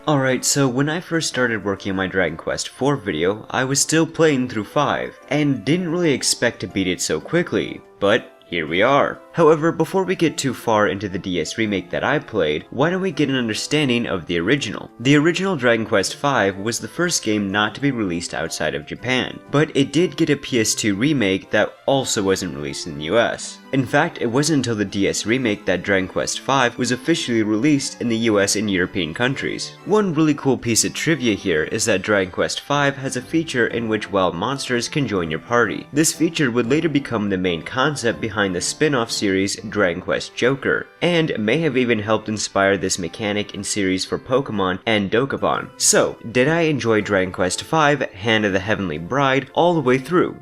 Alright, so when I first started working on my Dragon Quest IV video, I was still playing through 5, and didn't really expect to beat it so quickly, but here we are. However, before we get too far into the DS remake that I played, why don't we get an understanding of the original? The original Dragon Quest V was the first game not to be released outside of Japan, but it did get a PS2 remake that also wasn't released in the US. In fact, it wasn't until the DS remake that Dragon Quest V was officially released in the US and European countries. One really cool piece of trivia here is that Dragon Quest V has a feature in which wild monsters can join your party. This feature would later become the main concept behind the spin-off series Dragon Quest Joker, and may have even helped inspire this mechanic in series for Pokemon and Dokapon. So, did I enjoy Dragon Quest V, Hand of the Heavenly Bride, all the way through?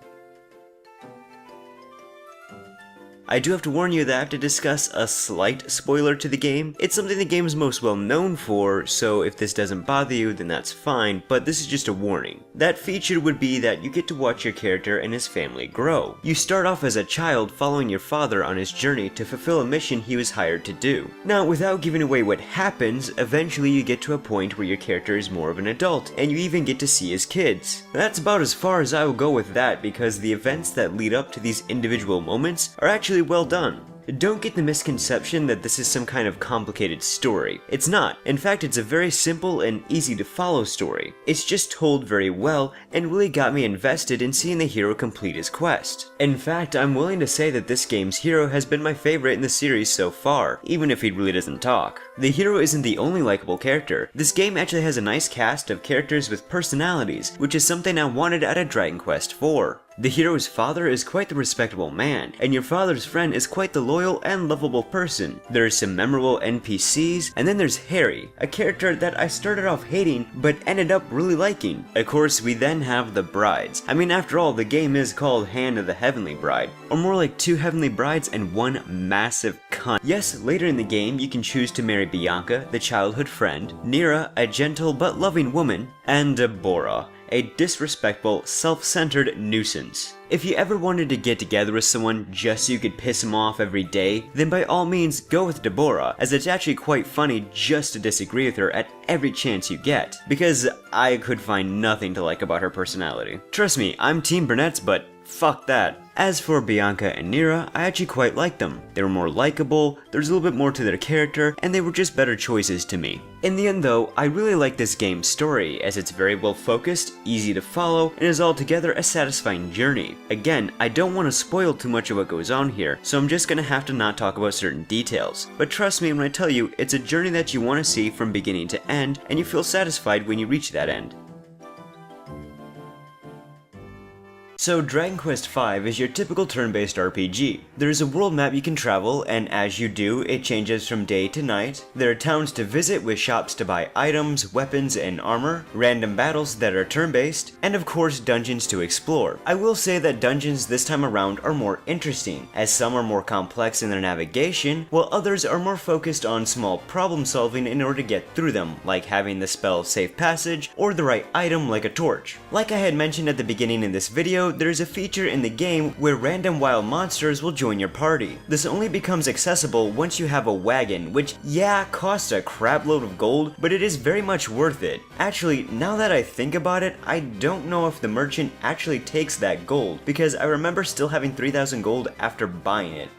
I do have to warn you that I have to discuss a slight spoiler to the game. It's something the game is most well known for, so if this doesn't bother you, then that's fine, but this is just a warning. That feature would be that you get to watch your character and his family grow. You start off as a child following your father on his journey to fulfill a mission he was hired to do. Now, without giving away what happens, eventually you get to a point where your character is more of an adult, and you even get to see his kids. That's about as far as I will go with that, because the events that lead up to these individual moments are actually well done. Don't get the misconception that this is some kind of complicated story. It's not. In fact, it's a very simple and easy to follow story. It's just told very well and really got me invested in seeing the hero complete his quest. In fact, I'm willing to say that this game's hero has been my favorite in the series so far, even if he really doesn't talk. The hero isn't the only likable character. This game actually has a nice cast of characters with personalities, which is something I wanted out of Dragon Quest IV. The hero's father is quite the respectable man, and your father's friend is quite the loyal and lovable person. There are some memorable NPCs, and then there's Harry, a character that I started off hating, but ended up really liking. Of course, we then have the brides. I mean, after all, the game is called Hand of the Heavenly Bride, or more like 2 heavenly brides and 1 massive cunt. Yes, later in the game, you can choose to marry Bianca, the childhood friend, Nira, a gentle but loving woman, and Deborah, a disrespectful, self-centered nuisance. If you ever wanted to get together with someone just so you could piss them off every day, then by all means go with Deborah, as it's actually quite funny just to disagree with her at every chance you get, because I could find nothing to like about her personality. Trust me, I'm Team Brunettes, but fuck that. As for Bianca and Nira, I actually quite liked them. They were more likable, there's a little bit more to their character, and they were just better choices to me. In the end though, I really like this game's story, as it's very well focused, easy to follow, and is altogether a satisfying journey. Again, I don't want to spoil too much of what goes on here, so I'm just gonna have to not talk about certain details. But trust me when I tell you, it's a journey that you want to see from beginning to end, and you feel satisfied when you reach that end. So Dragon Quest V is your typical turn-based RPG. There is a world map you can travel, and as you do, it changes from day to night. There are towns to visit with shops to buy items, weapons, and armor, random battles that are turn-based, and of course dungeons to explore. I will say that dungeons this time around are more interesting, as some are more complex in their navigation, while others are more focused on small problem solving in order to get through them, like having the spell Safe Passage, or the right item like a torch. Like I had mentioned at the beginning in this video, there is a feature in the game where random wild monsters will join your party. This only becomes accessible once you have a wagon, which yeah, costs a crap load of gold, but it is very much worth it. Actually, now that I think about it, I don't know if the merchant actually takes that gold, because I remember still having 3,000 gold after buying it.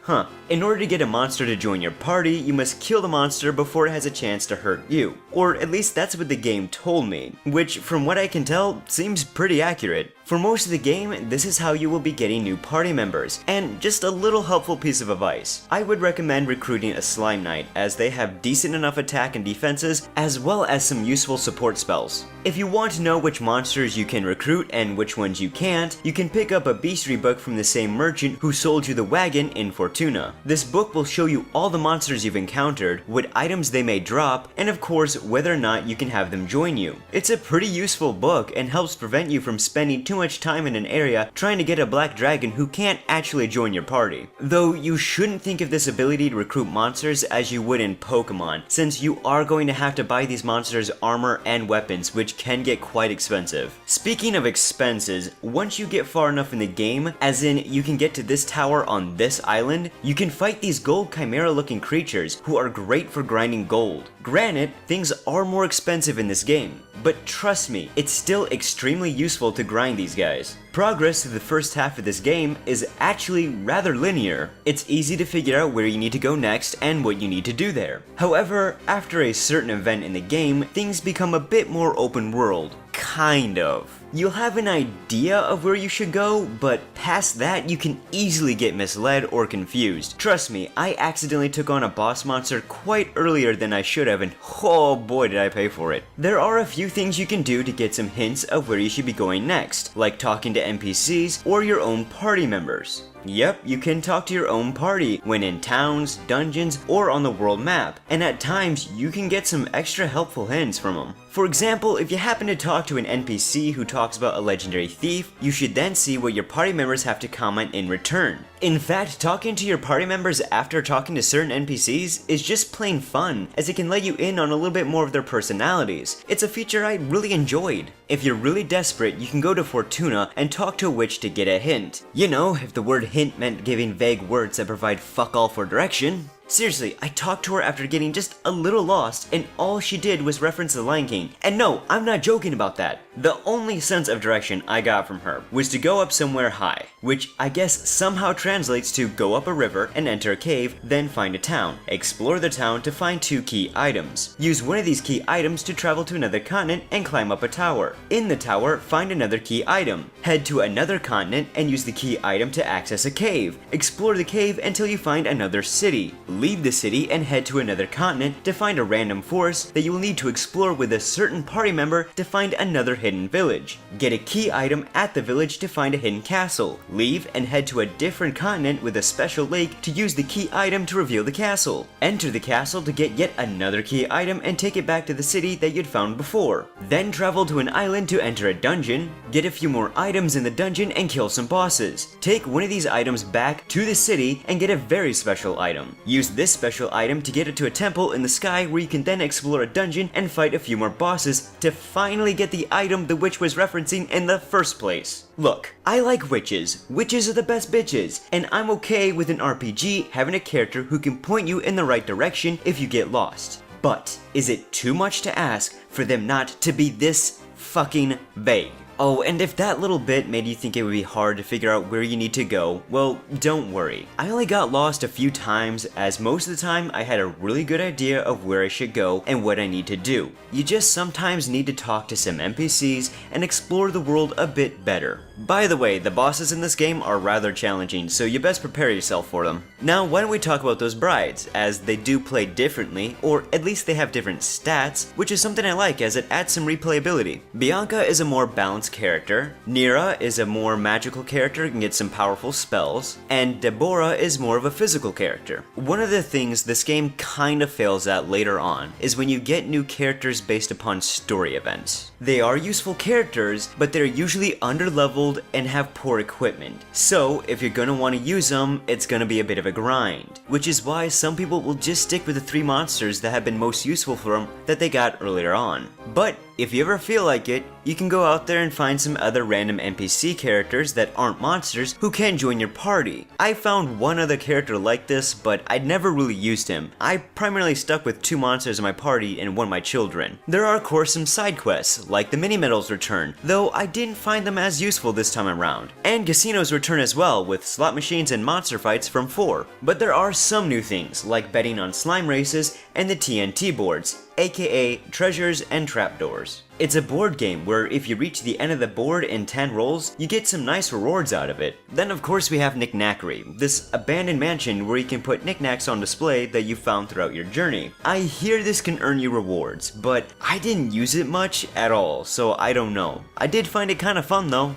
In order to get a monster to join your party, you must kill the monster before it has a chance to hurt you. Or at least that's what the game told me, which from what I can tell, seems pretty accurate. For most of the game, this is how you will be getting new party members, and just a little helpful piece of advice. I would recommend recruiting a Slime Knight, as they have decent enough attack and defenses, as well as some useful support spells. If you want to know which monsters you can recruit and which ones you can't, you can pick up a bestiary book from the same merchant who sold you the wagon in Fortuna. This book will show you all the monsters you've encountered, what items they may drop, and of course whether or not you can have them join you. It's a pretty useful book and helps prevent you from spending too too much time in an area trying to get a black dragon who can't actually join your party. Though you shouldn't think of this ability to recruit monsters as you would in Pokemon, since you are going to have to buy these monsters armor and weapons, which can get quite expensive. Speaking of expenses, once you get far enough in the game, as in you can get to this tower on this island, you can fight these gold chimera looking creatures who are great for grinding gold. Granted, things are more expensive in this game, but trust me, it's still extremely useful to grind these guys. Progress through the first half of this game is actually rather linear. It's easy to figure out where you need to go next and what you need to do there. However, after a certain event in the game, things become a bit more open world. Kind of. You'll have an idea of where you should go, but past that you can easily get misled or confused. Trust me, I accidentally took on a boss monster quite earlier than I should have, and oh boy did I pay for it. There are a few things you can do to get some hints of where you should be going next, like talking to NPCs or your own party members. Yep, you can talk to your own party when in towns, dungeons, or on the world map, and at times you can get some extra helpful hints from them. For example, if you happen to talk to an NPC who talks about a legendary thief, you should then see what your party members have to comment in return. In fact, talking to your party members after talking to certain NPCs is just plain fun, as it can let you in on a little bit more of their personalities. It's a feature I really enjoyed. If you're really desperate, you can go to Fortuna and talk to a witch to get a hint. You know, if the word hint meant giving vague words that provide fuck all for direction. Seriously, I talked to her after getting just a little lost, and all she did was reference The Lion King. And no, I'm not joking about that. The only sense of direction I got from her was to go up somewhere high, which I guess somehow translates to go up a river and enter a cave, then find a town. Explore the town to find 2 key items. Use one of these key items to travel to another continent and climb up a tower. In the tower, find another key item. Head to another continent and use the key item to access a cave. Explore the cave until you find another city. Leave the city and head to another continent to find a random forest that you will need to explore with a certain party member to find another hidden village. Get a key item at the village to find a hidden castle. Leave and head to a different continent with a special lake to use the key item to reveal the castle. Enter the castle to get yet another key item and take it back to the city that you'd found before. Then travel to an island to enter a dungeon, get a few more items in the dungeon and kill some bosses. Take one of these items back to the city and get a very special item. Use this special item to get it to a temple in the sky where you can then explore a dungeon and fight a few more bosses to finally get the item the witch was referencing in the first place. Look, I like witches. Witches are the best bitches, and I'm okay with an RPG having a character who can point you in the right direction if you get lost. But is it too much to ask for them not to be this fucking vague? Oh, and if that little bit made you think it would be hard to figure out where you need to go, well, don't worry. I only got lost a few times, as most of the time I had a really good idea of where I should go and what I need to do. You just sometimes need to talk to some NPCs and explore the world a bit better. By the way, the bosses in this game are rather challenging, so you best prepare yourself for them. Now, why don't we talk about those brides, as they do play differently, or at least they have different stats, which is something I like as it adds some replayability. Bianca is a more balanced character, Nira is a more magical character and can get some powerful spells, and Deborah is more of a physical character. One of the things this game kind of fails at later on is when you get new characters based upon story events. They are useful characters, but they're usually underleveled and have poor equipment. So if you're gonna want to use them, it's gonna be a bit of a grind. Which is why some people will just stick with the 3 monsters that have been most useful for them that they got earlier on. But if you ever feel like it, you can go out there and find some other random NPC characters that aren't monsters who can join your party. I found one other character like this, but I'd never really used him. I primarily stuck with 2 monsters in my party and one of my children. There are of course some side quests, like the mini medals return, though I didn't find them as useful this time around. And casinos return as well, with slot machines and monster fights from 4. But there are some new things, like betting on slime races and the TNT boards, aka treasures and trapdoors. It's a board game where if you reach the end of the board in 10 rolls, you get some nice rewards out of it. Then of course we have Knickknackery, this abandoned mansion where you can put knickknacks on display that you found throughout your journey. I hear this can earn you rewards, but I didn't use it much at all, so I don't know. I did find it kinda fun though.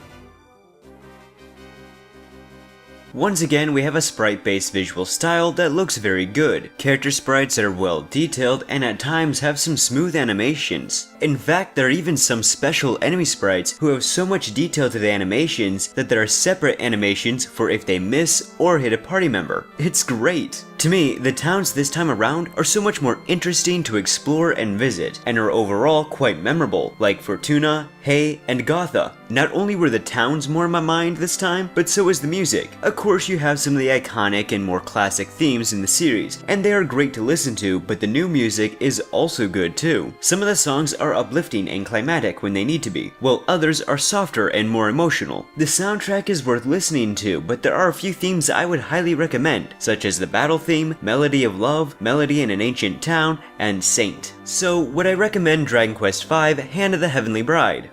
Once again, we have a sprite-based visual style that looks very good. Character sprites that are well detailed and at times have some smooth animations. In fact, there are even some special enemy sprites who have so much detail to the animations that there are separate animations for if they miss or hit a party member. It's great! To me, the towns this time around are so much more interesting to explore and visit, and are overall quite memorable, like Fortuna, Hay, and Gotha. Not only were the towns more in my mind this time, but so was the music. Of course, you have some of the iconic and more classic themes in the series, and they are great to listen to, but the new music is also good too. Some of the songs are uplifting and climatic when they need to be, while others are softer and more emotional. The soundtrack is worth listening to, but there are a few themes I would highly recommend, such as the battle theme, Melody of Love, Melody in an Ancient Town, and Saint. So, would I recommend Dragon Quest V: Hand of the Heavenly Bride?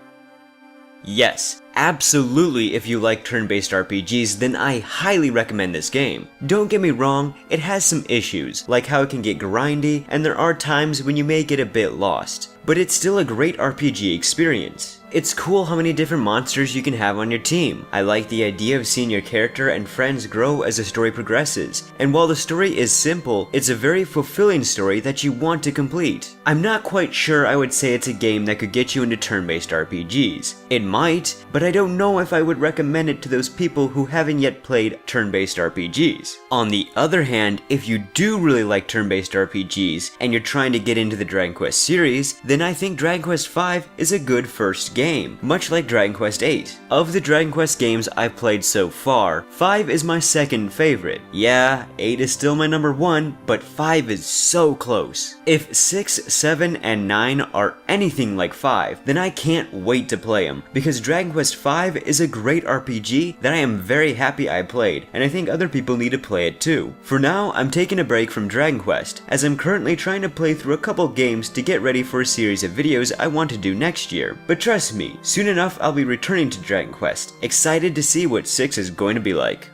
Yes, absolutely. If you like turn-based RPGs, then I highly recommend this game. Don't get me wrong, it has some issues, like how it can get grindy, and there are times when you may get a bit lost. But it's still a great RPG experience. It's cool how many different monsters you can have on your team. I like the idea of seeing your character and friends grow as the story progresses, and while the story is simple, it's a very fulfilling story that you want to complete. I'm not quite sure I would say it's a game that could get you into turn-based RPGs. It might, but I don't know if I would recommend it to those people who haven't yet played turn-based RPGs. On the other hand, if you do really like turn-based RPGs, and you're trying to get into the Dragon Quest series, then I think Dragon Quest V is a good first game, much like Dragon Quest VIII. Of the Dragon Quest games I've played so far, 5 is my second favorite. Yeah, 8 is still my number 1, but 5 is so close. If 6, 7, and 9 are anything like 5, then I can't wait to play them, because Dragon Quest V is a great RPG that I am very happy I played, and I think other people need to play it too. For now, I'm taking a break from Dragon Quest, as I'm currently trying to play through a couple games to get ready for a series of videos I want to do next year. But trust me, soon enough I'll be returning to Dragon Quest, excited to see what 6 is going to be like.